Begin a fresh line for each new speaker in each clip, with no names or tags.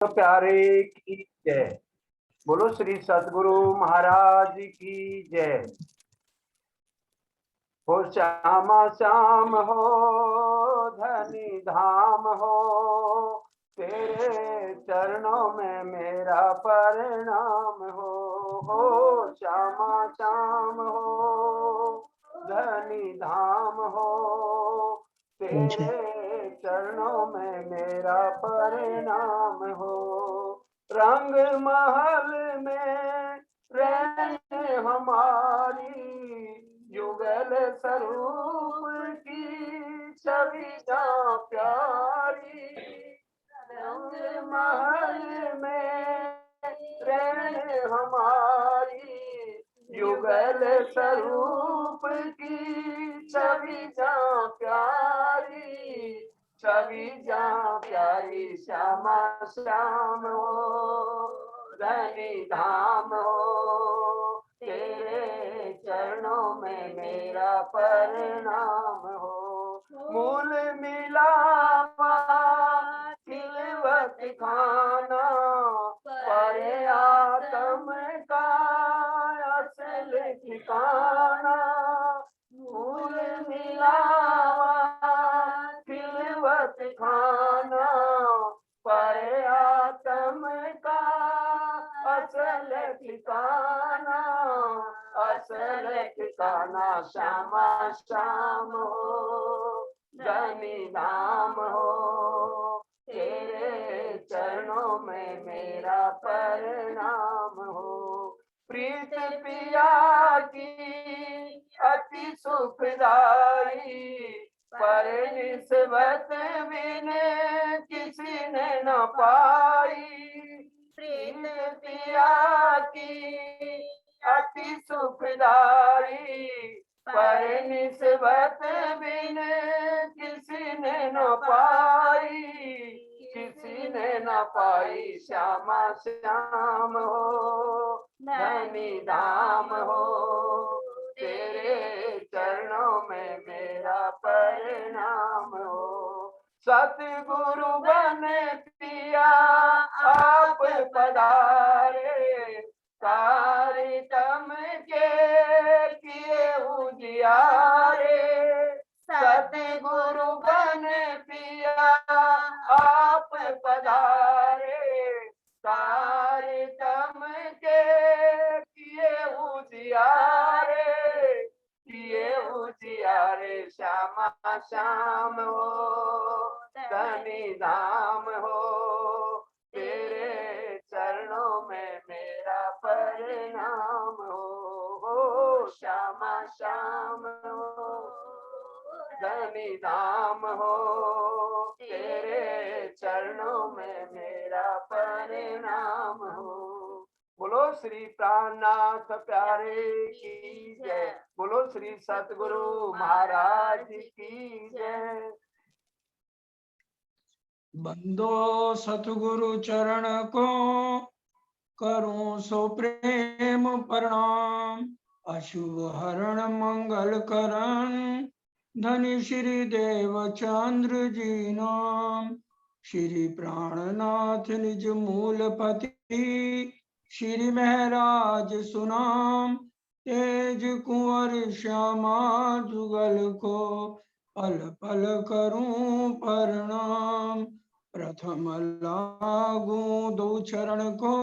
तो प्यारे की जय। बोलो श्री सतगुरु महाराज की जय। हो श्यामा श्याम हो धनी धाम हो, तेरे चरणों में मेरा परिणाम हो श्यामा श्याम हो धनी धाम हो, तेरे चरणों में मेरा परिणाम हो। रंग महल में रहने हमारी, युगल स्वरूप की छवि जा प्यारी। रंग महल में रहने हमारी, युगल स्वरूप की छवि जा प्यारी। छवि जा प्यारी श्यामा श्याम हो धनी धाम हो, तेरे चरणों में मेरा परिणाम हो। मूल मिलावा खिलवत खाना, परे आत्म का असल ठिकाना। मूल मिलावा खिलवत खाना, परे आत्म का असल ठिकाना। असल ठिकाना श्यामा श्याम हो धनी धाम हो, तेरे चरणों में मेरा परिणाम हो। प्रीत पिया की अति सुखदाई, पर निस्बत बिन किसी ने न पाई। प्रीत पिया की अति सुखदाई, पर निस्बत बिन किसी ने न पाई। किसी ने न पाई श्यामा श्याम हो धनी धाम हो, तेरे चरणों में मेरा परिणाम हो। सतगुरु बन पिया आप पधारे, कारितम के किए उजियारे। सतगुरु बन पिया आप पधारे, कारितम के किए उजियारे। किए उजियारे श्यामा श्याम हो धनी धाम हो, तेरे चरणों में मेरा परिणाम हो श्यामा श्याम हो धनी धाम हो, तेरे चरणों में मेरा परिणाम हो। बोलो श्री प्राणनाथ प्यारे की जय। बोलो श्री सतगुरु महाराज की जय।
बंदो सतगुरु चरण को करूं सो प्रेम प्रणाम। अशुभ हरण मंगल करण, धनी श्री देव चंद्र जी नाम। श्री प्राणनाथ निज मूल पति, श्री महराज सुनाम। तेज कुंवर श्यामा जुगल को, पल पल करूं प्रणाम। प्रथम लागू दो चरण को,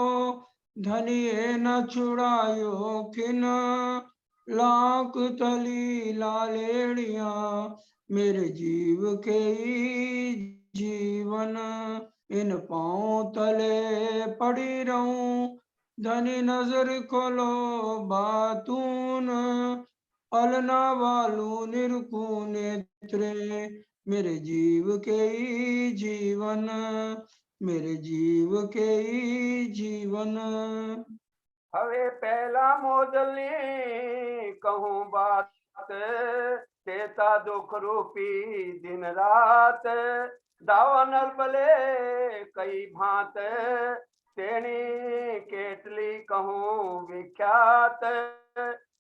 धनिये न छुड़ायो खिन। लाख तली लालेड़िया, मेरे जीव के जीवन। इन पांव तले पड़ी रहूं, धनी नजर खोलो बातून। पलना वालू निरकू नेत्रे, मेरे जीव के जीवन। मेरे जीव के जीवन।
हवे पहला मोदली कहूँ बात, देता दुख रूपी दिन रात। दावा नल बले कई भांत, तेणी केटली कहूँ विख्यात।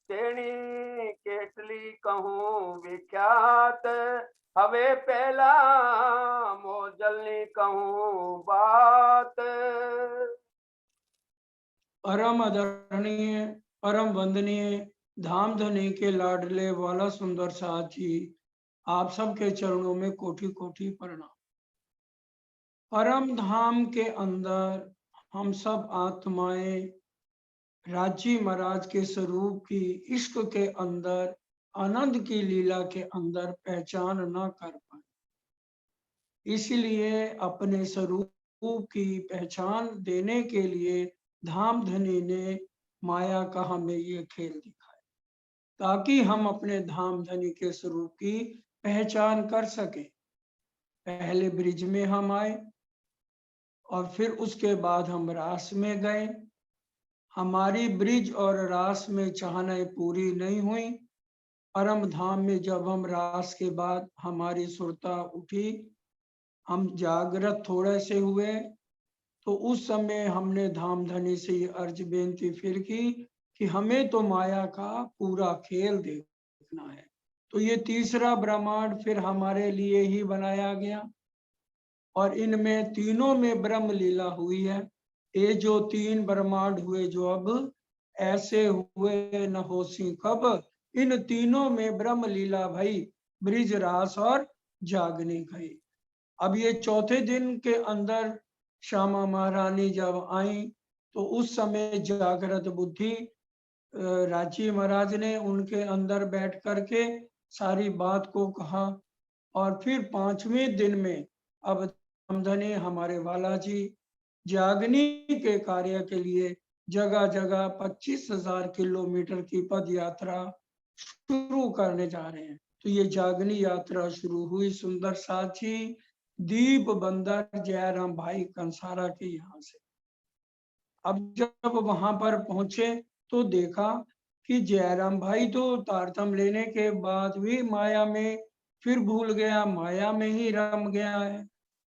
तेणी केटली कहूँ विख्यात। हवे पहला मोजलनी कहूँ बात।
परम आदरणीय, परम वंदनीय, धाम धनी के लाडले वाला सुंदर साथ जी, आप सबके चरणों में कोटि कोटि प्रणाम। परम धाम के अंदर हम सब आत्माएं राजी महाराज के स्वरूप की इश्क के अंदर, आनंद की लीला के अंदर पहचान न कर पाए, इसलिए अपने स्वरूप की पहचान देने के लिए धाम धनी ने माया का हमें ये खेल दिखाया, ताकि हम अपने धाम धनी के स्वरूप की पहचान कर सके। पहले ब्रिज में हम आए और फिर उसके बाद हम रास में गए। हमारी ब्रिज और रास में चाहनाएं पूरी नहीं हुई। परम धाम में जब हम रास के बाद हमारी सुरता उठी, हम जागृत थोड़े से हुए, तो उस समय हमने धाम धनी से ये अर्ज बेनती फिर की कि हमें तो माया का पूरा खेल देखना है। तो ये तीसरा ब्रह्मांड फिर हमारे लिए ही बनाया गया और इनमें तीनों में ब्रह्म लीला हुई है। ये जो तीन ब्रह्मांड हुए जो अब ऐसे हुए न होसी कब, इन तीनों में ब्रह्म लीला भई, ब्रिज रास और जागनी गई। अब ये चौथे दिन के अंदर श्यामा महारानी जब आई तो उस समय जागृत बुद्धि रांची महाराज ने उनके अंदर बैठ करके सारी बात को कहा। और फिर पांचवें दिन में अब धनी हमारे वाला जी जागनी के कार्य के लिए जगह जगह 25,000 किलोमीटर की पद यात्रा शुरू करने जा रहे हैं। तो ये जागनी यात्रा शुरू हुई सुंदर साथी दीप बंदर जयराम भाई कंसारा के यहाँ से। अब जब वहां पर पहुंचे तो देखा कि जयराम भाई तो तारतम लेने के बाद भी माया में फिर भूल गया, माया में ही रम गया है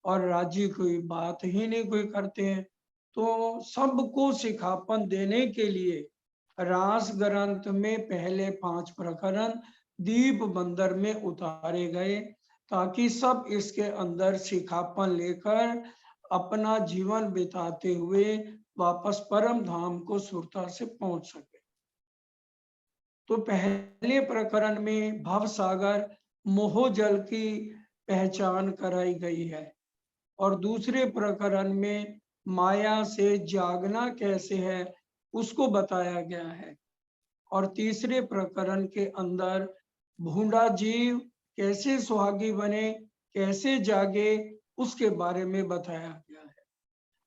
और राज्य कोई बात ही नहीं कोई करते हैं। तो सबको सिखापन देने के लिए रास ग्रंथ में पहले 5 प्रकरण दीप बंदर में उतारे गए, ताकि सब इसके अंदर सिखापन लेकर अपना जीवन बिताते हुए वापस परम धाम को सुरता से पहुंच सके। तो पहले प्रकरण में भव सागर मोह जल की पहचान कराई गई है और दूसरे प्रकरण में माया से जागना कैसे है उसको बताया गया है और तीसरे प्रकरण के अंदर भूंडा जीव कैसे सुहागी बने, कैसे जागे, उसके बारे में बताया गया है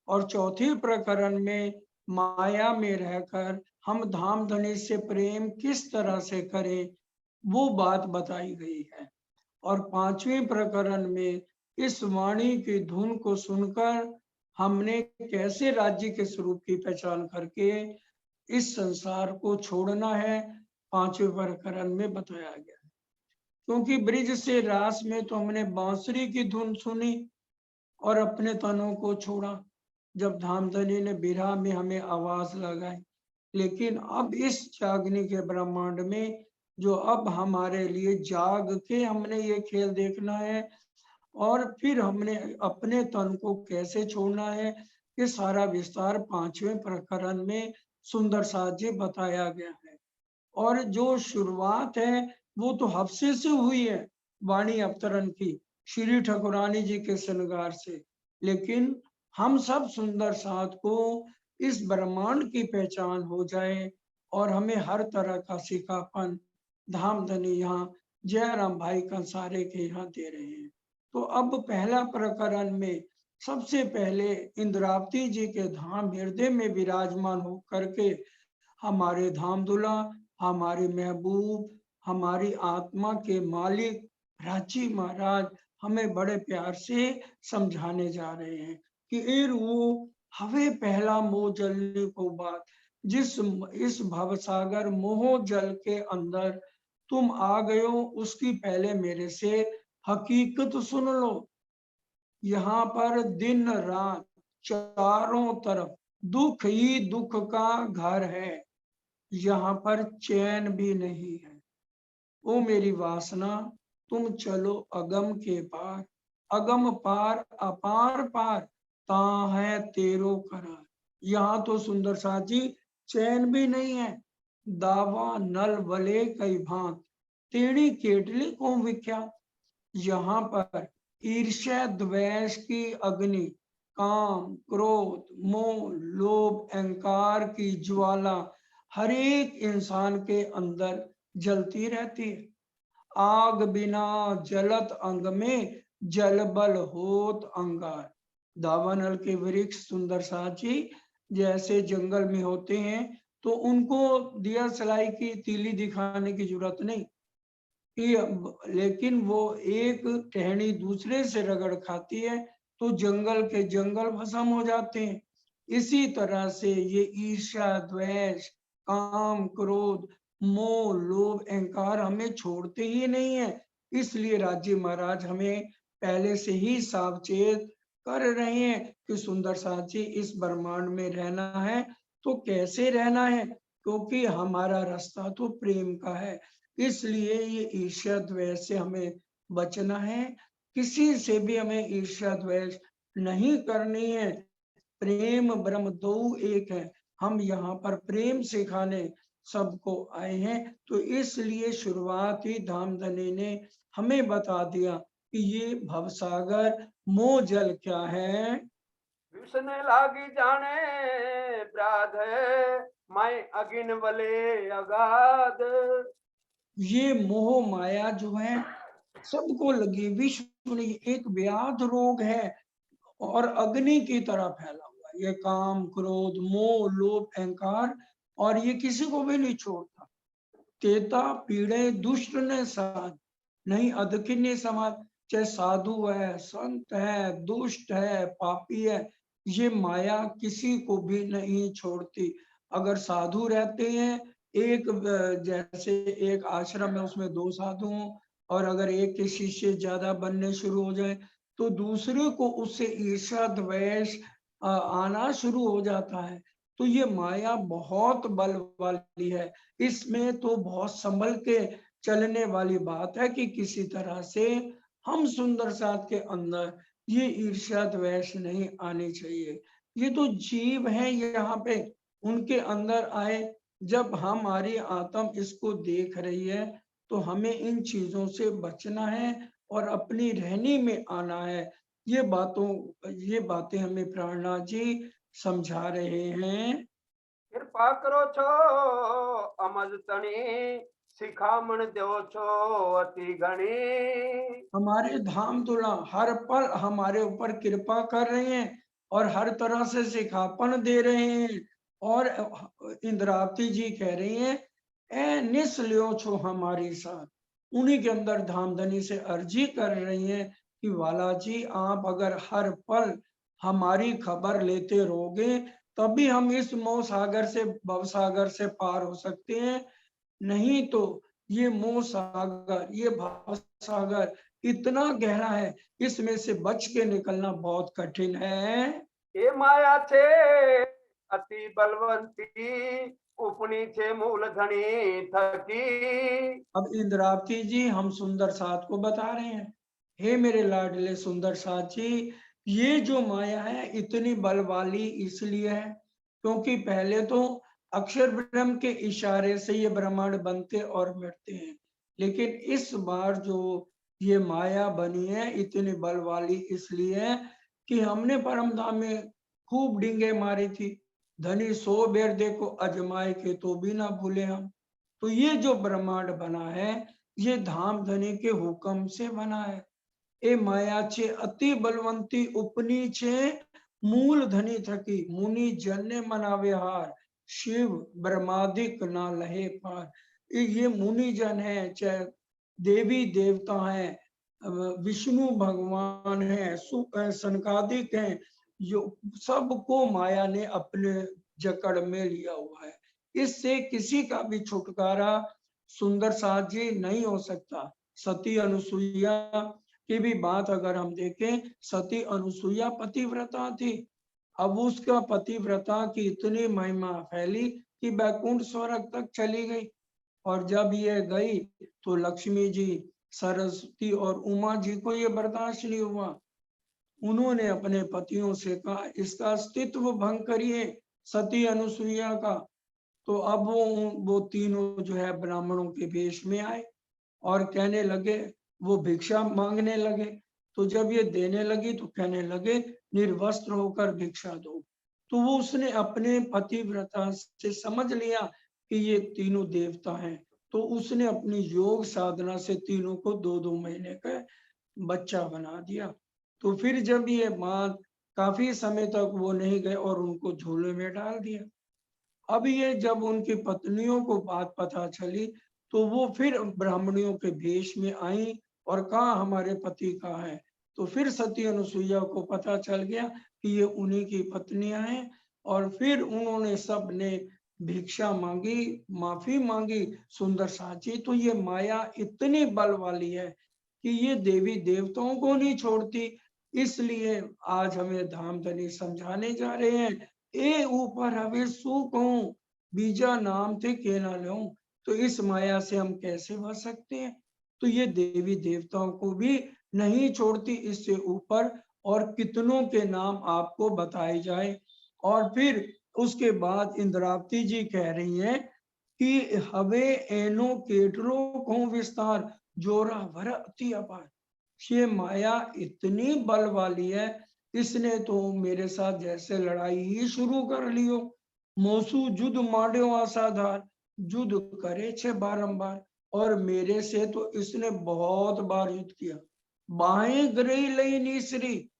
और चौथे प्रकरण में माया में रहकर हम धाम धनी से प्रेम किस तरह से करें वो बात बताई गई है और पांचवें प्रकरण में इस वाणी की धुन को सुनकर हमने कैसे राज्य के स्वरूप की पहचान करके इस संसार को छोड़ना है, पांचवें प्रकरण में बताया गया है। क्योंकि ब्रिज से रास में तो हमने बांसुरी की धुन सुनी और अपने तनों को छोड़ा, जब धामधनी ने बिरहा में हमें आवाज लगाई। लेकिन अब इस जागने के ब्रह्मांड में जो अब हमारे लिए जाग के हमने ये खेल देखना है और फिर हमने अपने तन को कैसे छोड़ना है, ये सारा विस्तार पांचवें प्रकरण में सुंदर साथ जी बताया गया है। और जो शुरुआत है वो तो हफ्से से हुई है वाणी अवतरण की, श्री ठाकुरानी जी के श्रृंगार से, लेकिन हम सब सुंदर साथ को इस ब्रह्मांड की पहचान हो जाए और हमें हर तरह का सिखापन धाम धनी यहाँ जयराम भाई कंसारे के यहाँ दे रहे हैं। तो अब पहला प्रकरण में सबसे पहले इंद्रावती जी के धाम हृदय में विराजमान हो करके हमारे धाम दुला, हमारे महबूब, हमारी आत्मा के मालिक रांची महाराज हमें बड़े प्यार से समझाने जा रहे हैं कि एर वो हवे पहला मोह जलने को बात, जिस इस भवसागर मोह जल के अंदर तुम आ गए हो उसकी पहले मेरे से हकीकत सुन लो। यहाँ पर दिन रात चारों तरफ दुख ही दुख का घर है, यहाँ पर चैन भी नहीं है। ओ मेरी वासना, तुम चलो अगम के पार, अगम पार अपार पार, ता है तेरो करार। यहाँ तो सुंदर साथ जी चैन भी नहीं है। दावा नल वले कई भांत, तेरी केटली को विख्यात। यहाँ पर ईर्ष्या द्वेष की अग्नि, काम क्रोध मोह लोभ अहंकार की ज्वाला हर एक इंसान के अंदर जलती रहती है। आग बिना जलत अंग में, जल बल होत अंगार। दावानल के वृक्ष सुंदर साची जैसे जंगल में होते हैं, तो उनको दिया सलाई की तीली दिखाने की जरूरत नहीं, लेकिन वो एक टहनी दूसरे से रगड़ खाती है तो जंगल के जंगल भस्म हो जाते हैं। इसी तरह से ये ईर्ष्या द्वेष काम क्रोध मोह लोभ अहंकार हमें छोड़ते ही नहीं है। इसलिए राज्य महाराज हमें पहले से ही सावचेत कर रहे हैं कि सुंदर साची इस ब्रह्मांड में रहना है तो कैसे रहना है, क्योंकि हमारा रास्ता तो प्रेम का है। इसलिए ये ईर्ष्या द्वेष से हमें बचना है, किसी से भी हमें ईर्ष्या द्वेष नहीं करनी है। प्रेम ब्रह्म दो एक है, हम यहाँ पर प्रेम सिखाने सबको आए हैं। तो इसलिए शुरुआत ही धामधनी ने हमें बता दिया कि ये भवसागर मोह जल क्या है।
विष्ण लागी जाने प्राध, मैं अगिन वले अगाध।
ये मोह माया जो है सबको लगी, विश्व में एक व्याध रोग है और अग्नि की तरह फैला हुआ है। ये काम क्रोध मोह लोभ अहंकार, और ये किसी को भी नहीं छोड़ता। तेता पीड़े दुष्ट ने साध, नहीं अधकिन्य समाज, चाहे साधु है संत है दुष्ट है पापी है, ये माया किसी को भी नहीं छोड़ती। अगर साधु रहते हैं एक जैसे एक आश्रम है उसमें 2 साधु हों, और अगर एक के शिष्य ज्यादा बनने शुरू हो जाए तो दूसरे को उससे ईर्ष्या द्वेष आना शुरू हो जाता है। तो ये माया बहुत बल वाली है, इसमें तो बहुत संभल के चलने वाली बात है कि किसी तरह से हम सुंदर साथ के अंदर ये ईर्ष्या द्वेष नहीं आनी चाहिए। ये तो जीव है यहाँ पे, उनके अंदर आए। जब हमारी आत्म इसको देख रही है तो हमें इन चीजों से बचना है और अपनी रहनी में आना है। ये बातें हमें प्राणनाथ जी समझा रहे हैं।
कृपा करो छो अमज तणी, सिखामण दो छो अति घणी।
हमारे धाम तुला हर पल हमारे ऊपर कृपा कर रहे हैं और हर तरह से सिखापन दे रहे हैं। और इंद्रावती जी कह रही हैं ए निस्लियो छो हमारी साथ, उन्हीं के अंदर धामधनी से अर्जी कर रही हैं कि वाला जी आप अगर हर पल हमारी खबर लेते रहोगे तभी हम इस मोह सागर से भव सागर से पार हो सकते हैं। नहीं तो ये मोह सागर ये भाव सागर इतना गहरा है, इसमें से बच के निकलना बहुत कठिन है।
ये माया छे अति बलवंती, उपनी छे मूल धनी थकी।
अब इंद्रावती जी हम सुंदर साथ को बता रहे हैं, हे मेरे लाडले सुंदर साथ जी, ये जो माया है इतनी बल वाली इसलिए है क्योंकि पहले तो अक्षर ब्रह्म के इशारे से ये ब्रह्मांड बनते और मिटते हैं, लेकिन इस बार जो ये माया बनी है इतनी बल वाली इसलिए है कि हमने परम धाम में खूब डींगे मारी थी। धनी 100 बेर देखो अजमाए के तो भी ना भूले हम। तो ये जो ब्रह्मांड बना है ये धाम धनी के हुक्म से बना है। ए मायाचे अति बलवंती उपनी छे मूल धनी थकी, मुनि जन ने मनावे हार, शिव ब्रह्मादिक ना लहे पार। ये मुनि जन है चाहे देवी देवता है, विष्णु भगवान है सनकादिक है, जो सबको माया ने अपने जकड़ में लिया हुआ है। इससे किसी का भी छुटकारा सुंदर साथ जी नहीं हो सकता। सती अनुसुईया की भी बात अगर हम देखें, सती अनुसुईया पतिव्रता थी, अब उसका पतिव्रता की इतनी महिमा फैली कि बैकुंठ स्वर्ग तक चली गई। और जब ये गई तो लक्ष्मी जी सरस्वती और उमा जी को ये बर्दाश्त नहीं हुआ। उन्होंने अपने पतियों से कहा इसका अस्तित्व भंग करिए, सती अनुसुईया का। तो अब वो तीनों जो है ब्राह्मणों के वेश में आए और कहने लगे, वो भिक्षा मांगने लगे। तो जब ये देने लगी तो कहने लगे निर्वस्त्र होकर भिक्षा दो। तो वो उसने अपने पतिव्रता से समझ लिया कि ये तीनों देवता हैं। तो उसने अपनी योग साधना से तीनों को 2-2 महीने का बच्चा बना दिया। तो फिर जब ये मां काफी समय तक वो नहीं गए और उनको झोले में डाल दिया। अब ये जब उनकी पत्नियों को बात पता चली तो वो फिर ब्राह्मणियों के वेश में आई और कहा हमारे पति कहाँ है। तो फिर सती अनुसुईया को पता चल गया कि ये उन्हीं की पत्नियां हैं और फिर उन्होंने सब ने भिक्षा मांगी, माफी मांगी सुंदर साची। तो ये माया इतनी बल वाली है कि ये देवी देवताओं को नहीं छोड़ती। इसलिए आज हमें धामधनी समझाने जा रहे हैं, ए ऊपर हवे सुख हूं, बीजा नाम थे के ना लो। तो इस माया से हम कैसे बच सकते हैं? तो ये देवी देवताओं को भी नहीं छोड़ती, इससे ऊपर और कितनों के नाम आपको बताए जाए। और फिर उसके बाद इंद्रावती जी कह रही हैं कि हवे एनो केटलो को विस्तार जोरा भर अति अपार। ये माया इतनी बल वाली है, इसने तो मेरे साथ जैसे लड़ाई ही शुरू कर लियो। मोसू जुद माड्यो आसाधार, जुद करे छे बारंबार। और मेरे से तो इसने बहुत बार युद्ध किया। बाहें गरई लई नीसरी,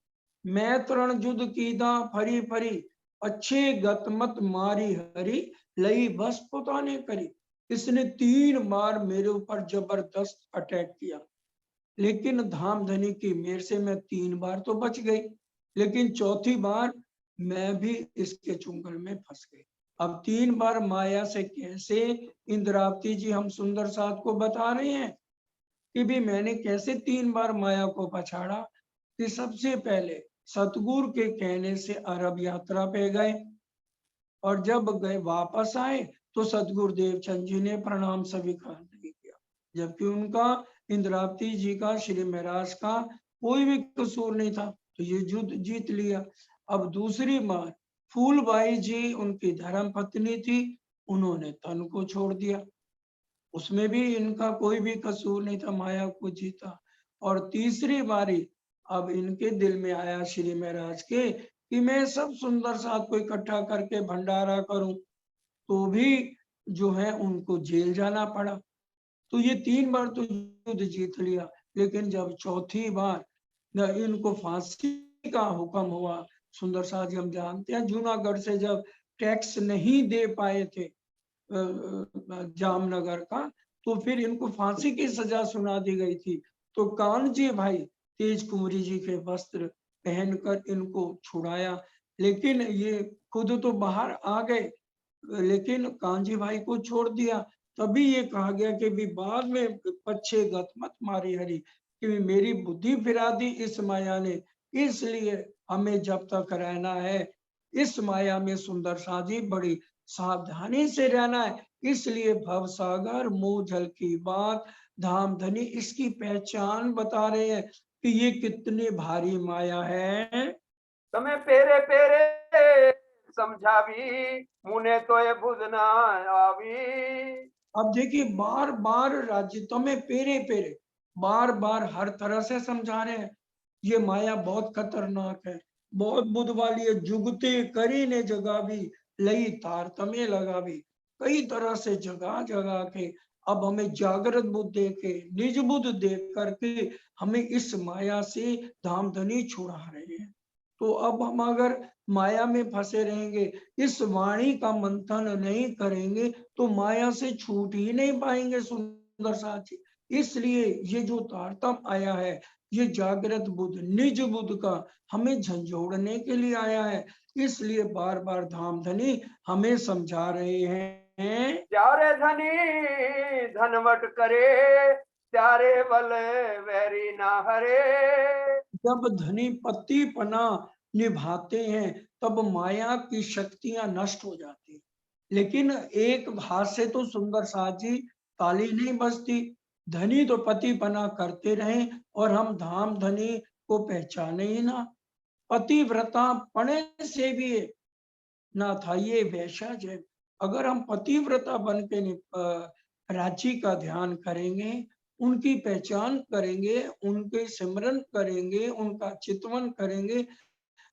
मैं तरण जुद कीदा फरी फरी। अच्छे गतमत मारी हरी, लई बस पुताने करी। इसने 3 बार मेरे ऊपर जबरदस्त अटैक किया, लेकिन धामधनी की मेर से मैं 3 बार तो बच गई, लेकिन चौथी बार मैं भी इसके चुंगल में फंस गई। अब 3 बार माया से कैसे, इंद्रावती जी हम सुंदर साथ को बता रहे हैं कि भी मैंने कैसे 3 बार माया को पछाड़ा। कि सबसे पहले सतगुरु के कहने से अरब यात्रा पे गए और जब गए वापस आए तो सतगुरुदेव चंद जी ने प्रणाम स्वीकार नहीं किया, जबकि उनका इंद्रावती जी का श्री महाराज का कोई भी कसूर नहीं था। तो ये युद्ध जीत लिया। अब दूसरी बार फूलबाई जी उनकी धर्म पत्नी थी, उन्होंने तन को छोड़ दिया, उसमें भी इनका कोई भी कसूर नहीं था, माया को जीता। और तीसरी बारी अब इनके दिल में आया श्री महाराज के कि मैं सब सुंदर साथ को इकट्ठा करके भंडारा करूं, तो भी जो है उनको जेल जाना पड़ा। तो ये 3 बार तो युद्ध जीत लिया, लेकिन जब चौथी बार इनको फांसी का हुक्म हुआ, सुंदर साथ जी हम जानते हैं जूनागढ़ से जब टैक्स नहीं दे पाए थे जामनगर का, तो फिर इनको फांसी की सजा सुना दी गई थी। तो कानजी भाई तेज कुंवरी जी के वस्त्र पहनकर इनको छुड़ाया, लेकिन ये खुद तो बाहर आ गए, लेकिन कांजी भाई को छोड़ दिया। तभी ये कहा गया कि भी बाद में पच्छे गत मत मारी हरी, कि मेरी बुद्धि फिरा दी इस माया ने, इसलिए हमें जब तक रहना है इस माया में सुंदर साजी बड़ी सावधानी से रहना है। इसलिए भव सागर मोह जल की बात, धाम धनी इसकी पहचान बता रहे हैं कि ये कितनी भारी माया है।
तमे पेरे पेरे समझावी, मुने तो ये बुझना आवी।
अब देखिए बार बार राज्य में पेरे पेरे बार बार हर तरह से समझा रहे हैं, ये माया बहुत खतरनाक है, बहुत बुद्ध वाली है। जुगते करी ने जगावी, लई तार तमे लगावी। कई तरह से जगा जगा के अब हमें जागृत बुद्ध दे के, निज बुद्ध दे करके हमें इस माया से धामधनी छुड़ा रहे हैं। तो अब हम अगर माया में फंसे रहेंगे, इस वाणी का मंथन नहीं करेंगे, तो माया से छूट ही नहीं पाएंगे सुंदर साथी। इसलिए ये जो तारतम आया है, ये जागृत बुद्ध निज बुद्ध का हमें झंझोड़ने के लिए आया है। इसलिए बार बार धामधनी हमें समझा रहे हैं,
त्यारे धनी धनवट करे, त्यारे बल वैरी ना हरे।
जब धनी पति पना निभाते हैं तब माया की शक्तियां नष्ट हो जाती, लेकिन एक हाथ से तो सुंदर साथ जी ताली नहीं बजती। धनी तो पतिपना करते रहे और हम धाम धनी को पहचाने ही ना। पतिव्रता पने से भी ना था ये वैशा जय। अगर हम पतिव्रता बन के राज्य का ध्यान करेंगे, उनकी पहचान करेंगे, उनके सिमरन करेंगे, उनका चितवन करेंगे,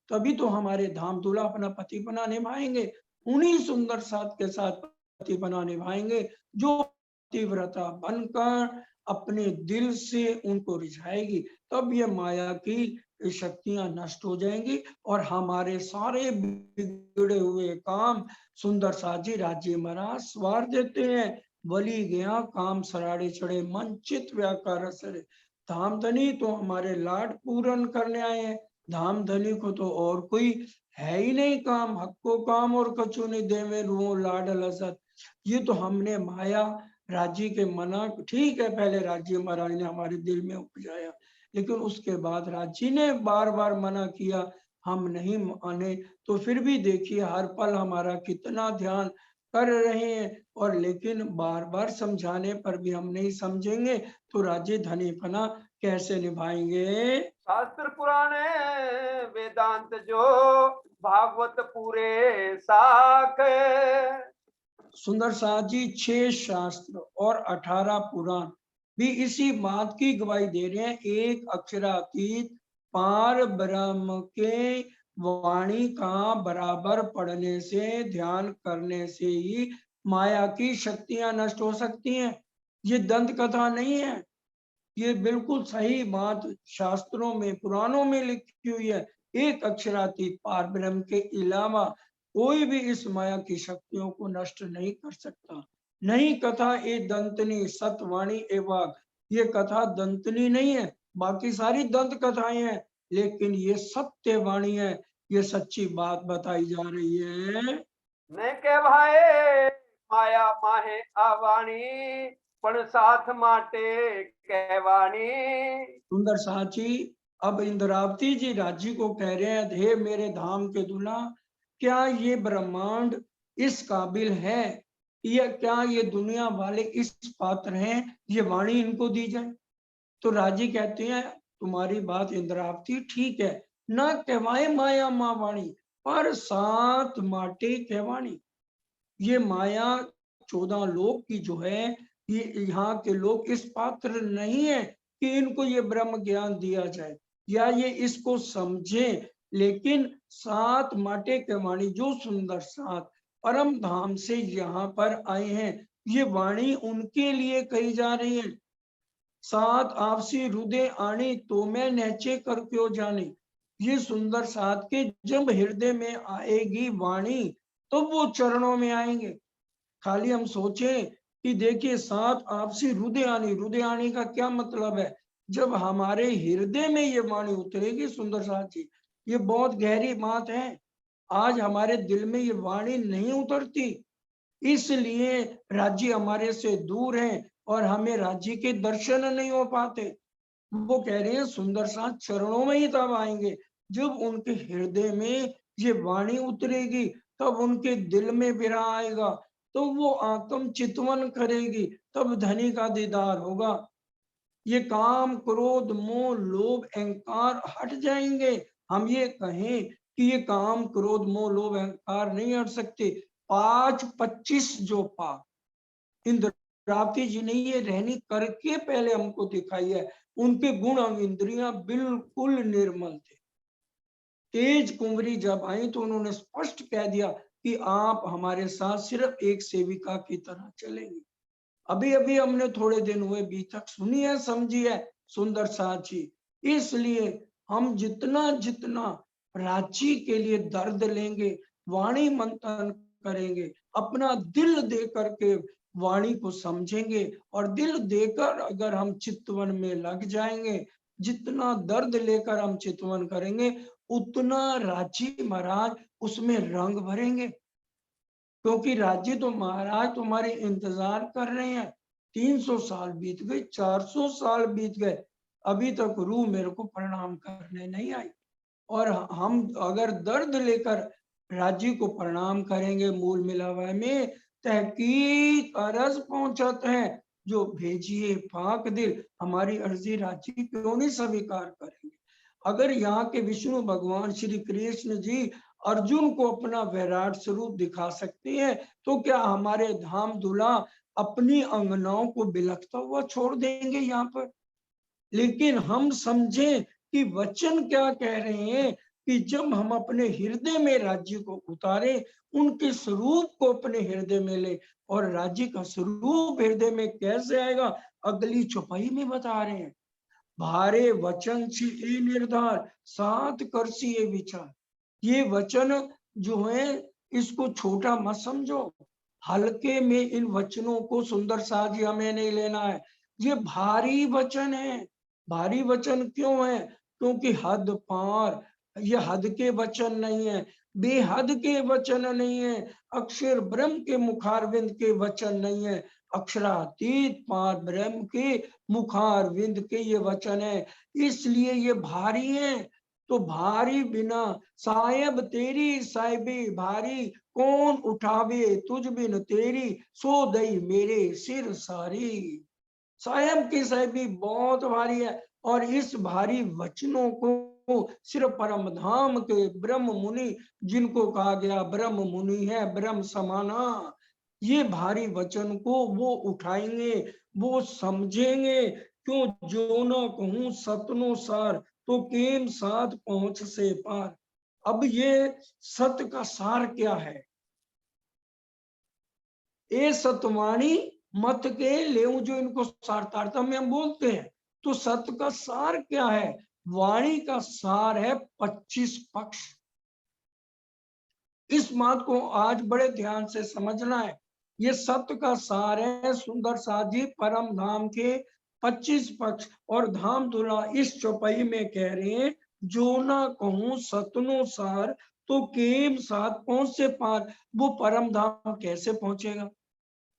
तभी तो हमारे धाम दूल्हा अपना पतिपना निभाएंगे। उन्हीं सुंदर साथ के साथ पतिपना निभाएंगे जो पतिव्रता बनकर अपने दिल से उनको रिझाएगी। तब ये माया की शक्तियां नष्ट हो जाएंगी और हमारे सारे बिगड़े हुए काम सुंदर साजी राज्य महाराज सवार देते हैं। बलि गया काम सराड़े चढ़े मन चित व्याकार सरे। धाम धनी तो हमारे लाड पूर्ण करने आए हैं। धाम धनी को तो और कोई है ही नहीं काम। हक्को काम और कछु नहीं देवे रुओ लाड लसत। ये तो हमने माया राज्य के मना, ठीक है पहले राज्य महाराज ने हमारे दिल में उपजाया, लेकिन उसके बाद राज्य ने बार बार मना किया, हम नहीं माने। तो फिर भी देखिए हर पल हमारा कितना ध्यान कर रहे हैं, और लेकिन बार बार समझाने पर भी हम नहीं समझेंगे तो राज्य धनीपना कैसे निभाएंगे।
शास्त्र पुराणे वेदांत जो भागवत पूरे साख।
सुंदर साथ जी 6 शास्त्र और 18 पुराण भी इसी बात की गवाही दे रहे हैं। एक अक्षरातीत पार ब्रह्म के वाणी का बराबर पढ़ने से, ध्यान करने से ही माया की शक्तियां नष्ट हो सकती हैं। ये दंत कथा नहीं है, ये बिल्कुल सही बात शास्त्रों में पुराणों में लिखी हुई है। एक अक्षरातीत पार ब्रह्म के अलावा कोई भी इस माया की शक्तियों को नष्ट नहीं कर सकता। नहीं कथा ए दंतनी सतवाणी एवं, ये कथा दंतनी नहीं है, बाकी सारी दंत कथाएं हैं, लेकिन ये सत्य वाणी है, ये सच्ची बात बताई जा रही है।
ने के भाई माया माहे आवाणी पण साथ माटे कहवाणी।
सुंदर साची अब इंद्रावती जी राज्य को कह रहे हैं, हे मेरे धाम के दूल्हा, क्या ये ब्रह्मांड इस काबिल है, या क्या ये दुनिया वाले इस पात्र हैं, ये वाणी इनको दी जाए। तो राजी कहते हैं तुम्हारी बात इंद्रावती ठीक है, ना कहवाए माया माँ वाणी पर सात माटे कहवाणी। ये माया 14 लोक की जो है, ये यहाँ के लोग इस पात्र नहीं है कि इनको ये ब्रह्म ज्ञान दिया जाए या ये इसको समझे। लेकिन 7 माटे के वाणी जो सुंदर सात परम धाम से यहाँ पर आए हैं, ये वाणी उनके लिए कही जा रही है। 7 आपसी हृदय आनी तो मैं नहचे कर क्यों जाने। ये सुंदर सात के जब हृदय में आएगी वाणी तो वो चरणों में आएंगे। खाली हम सोचें कि देखिए 7 आपसी हृदय आनी का क्या मतलब है। जब हमारे हृदय में ये वाणी उतरेगी सुंदर साथ जी, ये बहुत गहरी बात है। आज हमारे दिल में ये वाणी नहीं उतरती, इसलिए राज्य हमारे से दूर है और हमें राज्य के दर्शन नहीं हो पाते। वो कह रहे हैं सुंदर साथ चरणों में ही तब आएंगे जब उनके हृदय में ये वाणी उतरेगी, तब उनके दिल में विरह आएगा, तो वो आत्म चितवन करेगी, तब धनी का दीदार होगा। ये काम क्रोध मोह लोभ अहंकार हट जाएंगे। हम ये कहें कि ये काम क्रोध मोह लोभ अहंकार नहीं हट सकते। 5-25 जो पाप इंद्रावती जी ने ये रहनी करके पहले हमको दिखाई है। उनके गुण और इंद्रियां बिल्कुल निर्मल थे। तेज कुंवरी जब आई तो उन्होंने स्पष्ट कह दिया कि आप हमारे साथ सिर्फ एक सेविका की तरह चलेंगे। अभी अभी हमने थोड़े दिन हुए बीतक सुनी है, समझी है सुंदर साची। इसलिए हम जितना जितना राज्य के लिए दर्द लेंगे, वाणी मंथन करेंगे, अपना दिल दे करके वाणी को समझेंगे और दिल देकर अगर हम चितवन में लग जाएंगे, जितना दर्द लेकर हम चितवन करेंगे, उतना राज्य महाराज उसमें रंग भरेंगे। क्योंकि राज्य तो महाराज तुम्हारे इंतजार कर रहे हैं। 300 साल बीत गए, 400 साल बीत गए, अभी तक रूह मेरे को प्रणाम करने नहीं आई। और हम अगर दर्द लेकर राज्य को प्रणाम करेंगे, मूल मिलावा में तहकीक अरज पहुंचत है जो भेजिए पाक दिल, हमारी अर्जी राजी क्यों नहीं स्वीकार करेंगे। अगर यहाँ के विष्णु भगवान श्री कृष्ण जी अर्जुन को अपना विराट स्वरूप दिखा सकते हैं, तो क्या हमारे धाम धुला अपनी अंगनाओं को बिलखता हुआ छोड़ देंगे यहाँ पर। लेकिन हम समझे कि वचन क्या कह रहे हैं कि जब हम अपने हृदय में राज्य को उतारे, उनके स्वरूप को अपने हृदय में ले, और राज्य का स्वरूप हृदय में कैसे आएगा, अगली चौपाई में बता रहे हैं। भारे वचन से ये निर्धार, सात करसी ये विचार। ये वचन जो है इसको छोटा मत समझो, हल्के में इन वचनों को सुंदर साजी हमें नहीं लेना है। ये भारी वचन है। भारी वचन क्यों है? क्योंकि हद पार, ये हद के वचन नहीं है, बेहद के वचन नहीं है, अक्षर ब्रह्म के मुखारविंद के वचन नहीं है, अक्षरातीत पार ब्रह्म के मुखारविंद के ये वचन है। इसलिए ये भारी है। तो भारी बिना साहेब तेरी साहिबी भारी, कौन उठावे तुझ बिन तेरी, सो दई मेरे सिर सारी। साहेब की साहिबी बहुत भारी है, और इस भारी वचनों को सिर्फ परम धाम के ब्रह्म मुनि, जिनको कहा गया ब्रह्म मुनि है ब्रह्म समाना, ये भारी वचन को वो उठाएंगे, वो समझेंगे। क्यों जो न कहूं सतनो सार, तो केम साथ पहुंच से पार। अब ये सत्य का सार क्या है? ए सतवाणी मत के ले, जो इनको सार तारतम्य हम बोलते हैं। तो सत्य का सार क्या है? वाणी का सार है 25 पक्ष। इस बात को आज बड़े ध्यान से समझना है। ये सत्य का सार है सुंदर साजी परम धाम के 25 पक्ष। और धाम धुला इस चौपाई में कह रहे हैं, जो ना कहूं सतनो सार, तो केम साथ पहुंच से पार। वो परम धाम कैसे पहुंचेगा?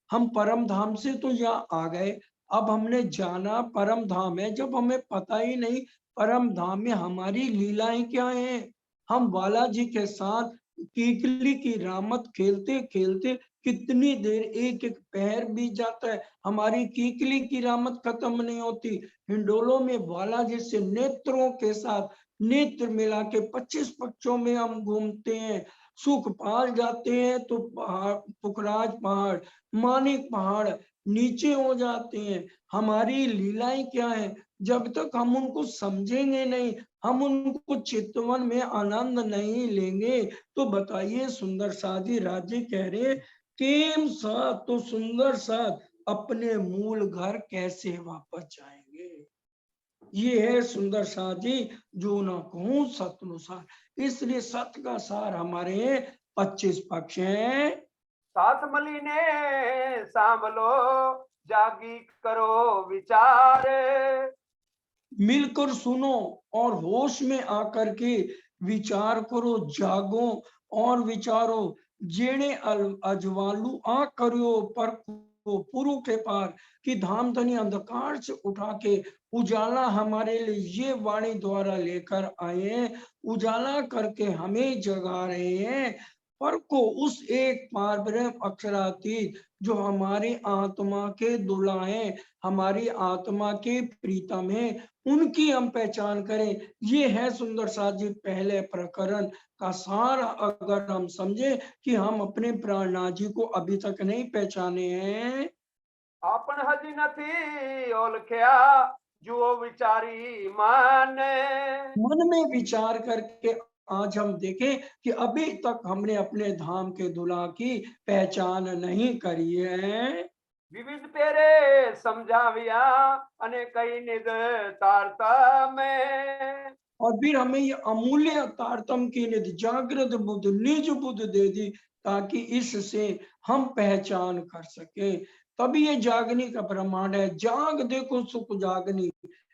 हम परम धाम से तो यहाँ आ गए, अब हमने जाना परम धाम है, जब हमें पता ही नहीं परम धाम में हमारी लीलाएं क्या हैं। हम बालाजी के साथ कीकली की रामत खेलते खेलते कितनी देर, एक एक पहर बीत जाता है, हमारी कीकली की रामत खत्म नहीं होती। हिंडोलों में बालाजी से नेत्रों के साथ नेत्र मिला के 25 पक्षों में हम घूमते हैं। सुख पाल जाते हैं तो पहाड़, पुखराज पहाड़, मानिक पहाड़ नीचे हो जाते हैं। हमारी लीलाएं क्या है? जब तक हम उनको समझेंगे नहीं, हम उनको चितवन में आनंद नहीं लेंगे, तो बताइए सुंदर साजी राज्य कह रहे केम साथ, तो सुंदर साथ अपने मूल घर कैसे वापस जाएंगे। ये है सुंदर साजी जो ना कहूं सतनुसार। इसलिए सत्य का सार हमारे 25 पक्ष हैं।
साथ मलीने सांभलो, जागी करो विचार।
मिलकर सुनो और होश में आकर के विचार करो, जागो और विचारो। जेड़े अजवालू आ करियो पर को पुरु के पार, कि धाम धनी अंधकार से उठा के उजाला हमारे लिए ये वाणी द्वारा लेकर आए हैं, उजाला करके हमें जगा रहे हैं। पर को उस एक पार ब्रह्म अक्षरातीत जो हमारी आत्मा के दुलाए, हमारी आत्मा के प्रीतम है, उनकी हम पहचान करें। ये है सुंदर साजी पहले प्रकरण का सार। अगर हम समझे कि हम अपने प्राणनाथ जी को अभी तक नहीं पहचाने हैं,
आपन हजी नथी ओलख्या, जुओ विचारी माने।
मन में विचार करके आज हम देखें कि अभी तक हमने अपने धाम के दुल्हा की पहचान नहीं करी है।
विविध पेरे समझाविया, अने कई निद तारता में।
और फिर हमें ये अमूल्य तारतम की निधि जागृत बुद्ध निज बुद्ध दे दी, ताकि इससे हम पहचान कर सके। तभी ये जागनी का प्रमाण है। जाग देखो सुख जागनी,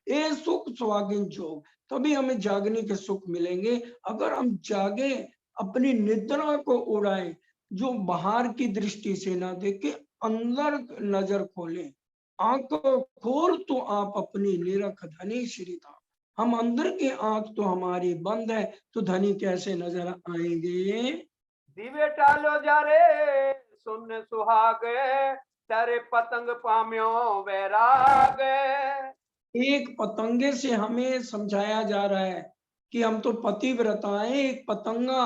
ए सुख स्वागिन जोग। तभी हमें जागने के सुख मिलेंगे। अगर हम जागे, अपनी निद्रा को उड़ाएं, जो बाहर की दृष्टि से ना देखे, अंदर नजर खोलें, आंखों खोल तो आप अपनी निरख धनी श्रीधाम। हम अंदर की आंख तो हमारी बंद है, तो धनी कैसे नजर आएंगे?
दिवे टालो जा रे सुन सुहागे, तेरे पतंग पाम्यो वैराग।
एक पतंगे से हमें समझाया जा रहा है कि हम तो पतिव्रता हैं। एक पतंगा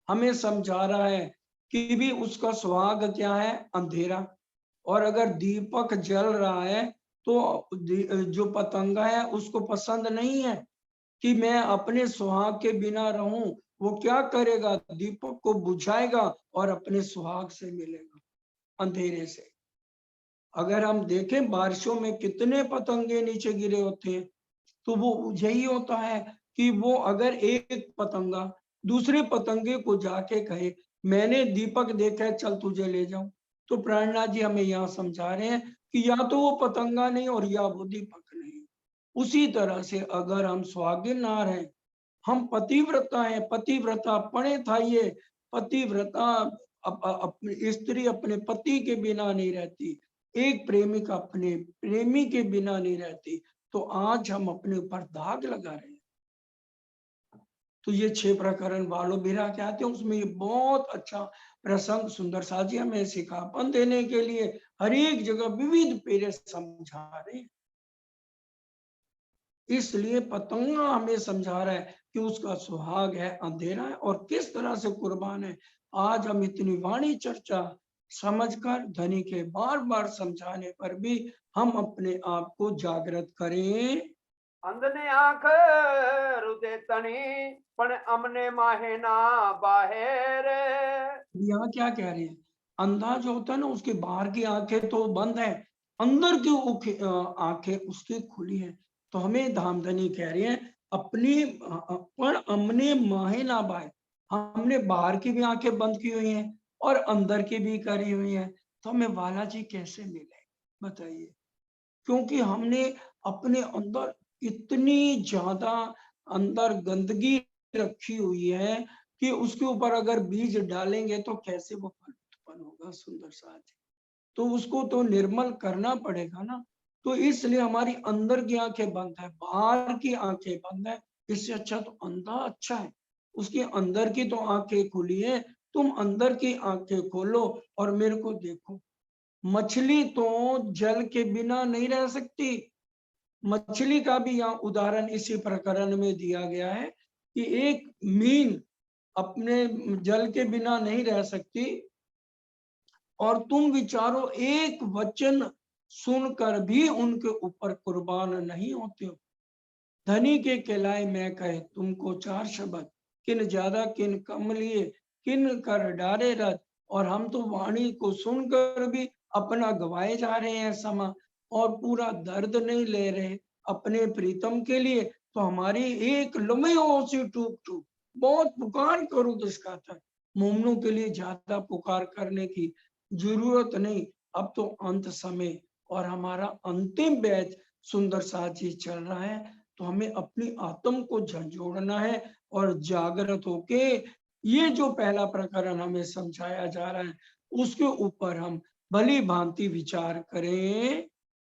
हमें समझा रहा है कि भी उसका सुहाग क्या है, अंधेरा। और अगर दीपक जल रहा है तो जो पतंगा है उसको पसंद नहीं है कि मैं अपने सुहाग के बिना रहूं। वो क्या करेगा, दीपक को बुझाएगा और अपने सुहाग से मिलेगा अंधेरे से। अगर हम देखें बारिशों में कितने पतंगे नीचे गिरे होते हैं, तो वो यही होता है कि वो अगर एक पतंगा दूसरे पतंगे को जाके कहे मैंने दीपक देखा है, चल तुझे ले जाऊं, तो प्राणनाथ जी हमें यहाँ समझा रहे हैं कि या तो वो पतंगा नहीं और या वो दीपक नहीं। उसी तरह से अगर हम सुहागिन नार हैं, हम पतिव्रता हैं, पतिव्रता पणे था ये पतिव्रता अपनी स्त्री अपने पति के बिना नहीं रहती, एक प्रेमिका अपने प्रेमी के बिना नहीं रहती। तो आज हम अपने ऊपर दाग लगा रहे हैं। तो ये 6 प्रकरण बालो बिरहा कहते हैं, उसमें ये बहुत अच्छा प्रसंग सुंदर सा जी हमें सिखापन देने के लिए हर एक जगह विविध पेरे समझा रहे हैं। इसलिए पतंगा हमें समझा रहा है कि उसका सुहाग है, अंधेरा है और किस तरह से कुर्बान है। आज हम इतनी वाणी चर्चा समझकर धनी के बार बार समझाने पर भी हम अपने आप को जागृत करें।
अंधने आंख रुदे तनी पण अमने माहे ना बाहेर।
यहाँ क्या कह रहे हैं, अंधा जो होता है ना उसके बाहर की आंखें तो बंद है, अंदर की आंखें उसकी खुली है। तो हमें धामधनी कह रहे हैं अपनी पर हमने माहे ना बाहे, हमने बाहर की भी आंखें बंद की हुई हैं और अंदर की भी करी हुई हैं। तो हमें वाला जी कैसे मिले बताइए, क्योंकि हमने अपने अंदर इतनी ज्यादा अंदर गंदगी रखी हुई है कि उसके ऊपर अगर बीज डालेंगे तो कैसे वो फल उत्पन्न होगा सुंदर सा। तो उसको तो निर्मल करना पड़ेगा ना। तो इसलिए हमारी अंदर की आंखें बंद है, बाहर की आंखें बंद है। इससे अच्छा तो अंधा अच्छा है, उसके अंदर की तो आंखें खुली है। तुम अंदर की आंखें खोलो और मेरे को देखो। मछली तो जल के बिना नहीं रह सकती। मछली का भी यहाँ उदाहरण इसी प्रकरण में दिया गया है कि एक मीन अपने जल के बिना नहीं रह सकती और तुम विचारो एक वचन सुनकर भी उनके ऊपर कुर्बान नहीं होते हो। धनी के कहलाए मैं कहे तुमको 4 शब्द, किन ज्यादा किन कम लिए, किन कर डारे रथ। और हम तो वाणी को सुनकर भी अपना गवाए जा रहे हैं समा और पूरा दर्द नहीं ले रहे अपने प्रीतम के लिए। तो हमारी एक लुमियों से टूक टूक बहुत पुकार करूं किसका था, मोमनों के लिए ज्यादा पुकार करने की जरूरत नहीं। अब तो अंत समय और हमारा अंतिम बैच सुंदर साथ जी चल रहा है। तो हमें अपनी आत्म को झंझोड़ना है और जागृत होके ये जो पहला प्रकरण हमें समझाया जा रहा है उसके ऊपर हम भली भांति विचार करें।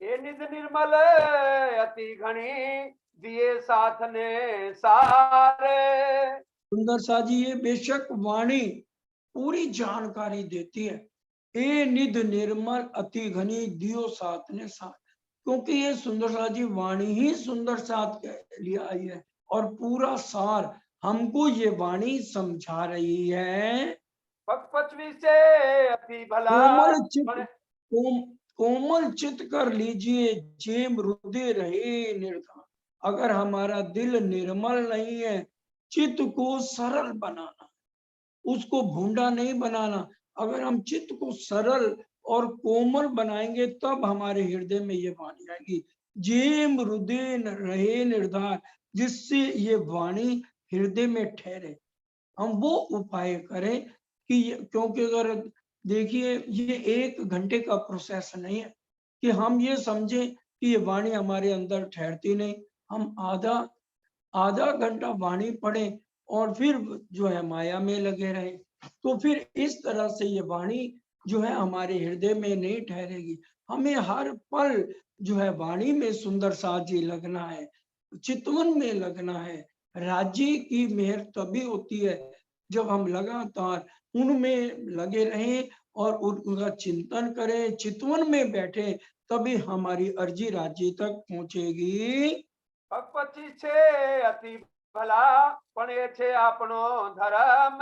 ये निज निर्मल अति घनी दिए साथ ने सारे।
सुंदर सा जी ये बेशक वाणी पूरी जानकारी देती है। ए निध निर्मल अति घनी दियो साथ ने साथ, क्योंकि ये सुंदर सा जी वाणी ही सुंदर साथ के लिए आई है और पूरा सार हमको ये वाणी समझा रही है।
पचवी से अति भला
कोमल चित कोमल चित कर लीजिए जेम हृदय रहे निर्धान। अगर हमारा दिल निर्मल नहीं है, चित्त को सरल बनाना, उसको भूंडा नहीं बनाना। अगर हम चित्त को सरल और कोमल बनाएंगे तब हमारे हृदय में ये वाणी आएगी। जेम हृदय रहे निर्धार, जिससे ये वाणी हृदय में ठहरे। हम वो उपाय करें कि क्योंकि अगर देखिए ये 1 घंटे का प्रोसेस नहीं है कि हम ये समझें कि ये वाणी हमारे अंदर ठहरती नहीं। हम आधा घंटा वाणी पढ़े और फिर जो है माया में लगे रहे, तो फिर इस तरह से ये वाणी जो है हमारे हृदय में नहीं ठहरेगी। हमें हर पल जो है वाणी में सुंदर साथ जी लगना है, चितवन में लगना है। राज्य की मेहर तभी होती है जब हम लगातार उनमें लगे रहें और उनका चिंतन करें, चितवन में बैठे, तभी हमारी अर्जी राज्य तक पहुंचेगी।
પગ 25 છે અતિ ભલા પણ એ છે આપણો ધર્મ।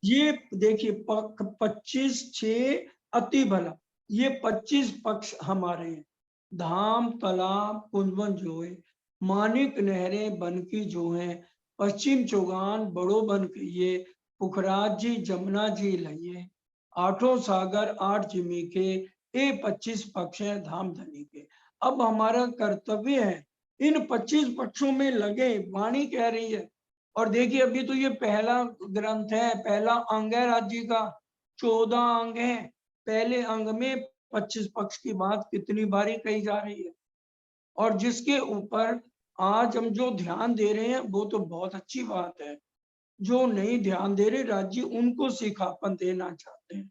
ये देखिए 25/6 अति भला, ये 25 पक्ष हमारे हैं। धाम, तालाब, कुंजवन जो है, मानिक नहरें बन की जो है, पश्चिम चौगान बड़ो बन के ये, पुखराज जी, जमुना जी लइए, आठों सागर 8 जिमी के, ये 25 पक्ष है धाम धनी के। अब हमारा कर्तव्य है इन 25 पक्षों में लगे, वाणी कह रही है। और देखिए अभी तो ये पहला ग्रंथ है, पहला अंग है राज्य का, 14 अंग है। पहले अंग में 25 पक्ष की बात कितनी बारी कही जा रही है। और जिसके ऊपर आज हम जो ध्यान दे रहे हैं वो तो बहुत अच्छी बात है। जो नहीं ध्यान दे रहे राज्य, उनको सिखापन देना चाहते हैं।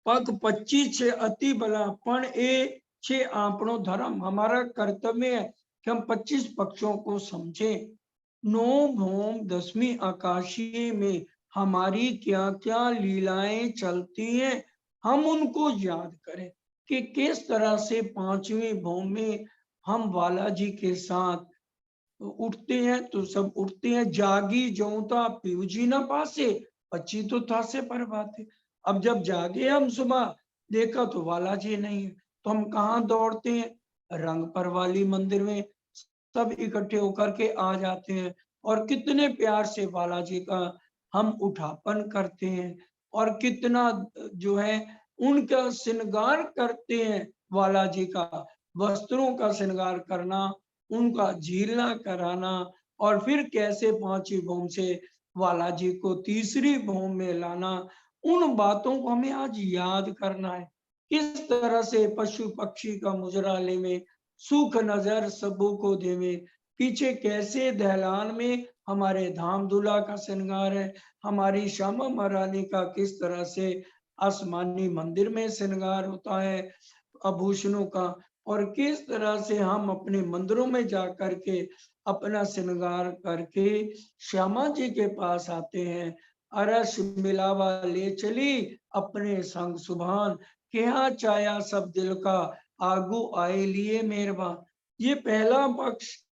पग 25 છે अति भला पण ए छे આપણો धर्म। हमारा कर्तव्य है कि हम 25 पक्षों को समझें। नौ भौम 10वीं आकाशीय में हमारी क्या क्या लीलाएं चलती हैं, हम उनको याद करें कि किस तरह से 5वीं भौम में हम बालाजी के साथ उठते हैं तो सब उठते हैं। जागी जौता पीवजी न पासे, पची तो था से पर बातें। अब जब जागे हम सुबह, देखा तो बालाजी नहीं है, तो हम कहाँ दौड़ते हैं? रंग पर वाली मंदिर में सब इकट्ठे होकर के आ जाते हैं और कितने प्यार से बालाजी का हम उठापन करते हैं और कितना जो है उनका श्रृंगार करते हैं। बालाजी का वस्त्रों का श्रृंगार करना, उनका झीलना कराना और फिर कैसे 5वीं भौम से बालाजी को तीसरी भौम में लाना, उन बातों को हमें आज याद करना है। किस तरह से पशु पक्षी का मुजराले में सुख नजर सबों को देवे, पीछे कैसे दहलान में हमारे धाम दूल्हा का श्रृंगार है, हमारी श्यामा महारानी का किस तरह से आसमानी मंदिर में श्रृंगार होता है आभूषणों का, और किस तरह से हम अपने मंदिरों में जाकर के अपना श्रृंगार करके श्यामा जी के पास आते हैं। अरस मिलावा ले चली अपने संग सुभान, क्या चाया सब दिल का आगू आए लिए मेहरबान। ये पहला पक्ष